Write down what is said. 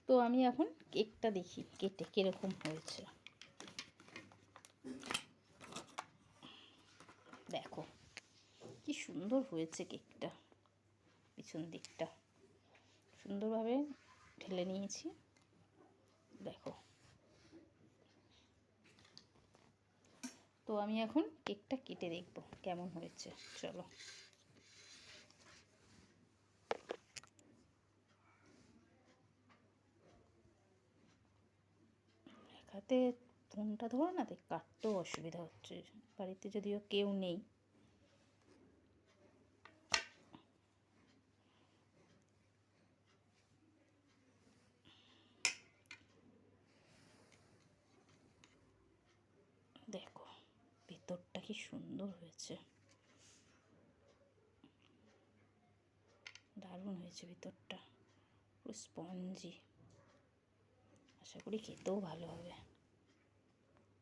তো আমি এখন কেকটা দেখি কেটে কীরকম হয়েছে। দেখো কি সুন্দর হয়েছে কেকটা, পিছন দিকটা সুন্দরভাবে ঢেলে নিয়েছি। দেখো, তো আমি এখন কেকটা কেটে দেখব কেমন হয়েছে। চলো, হাতে ফোনটা ধরো না, তাই কাটতেও অসুবিধা হচ্ছে, বাড়িতে যদিও কেউ নেই। দেখো ভেতরটা কি সুন্দর হয়েছে, দারুণ হয়েছে ভেতরটা, পুরো স্পঞ্জি। আশা করি খেতেও ভালো হবে।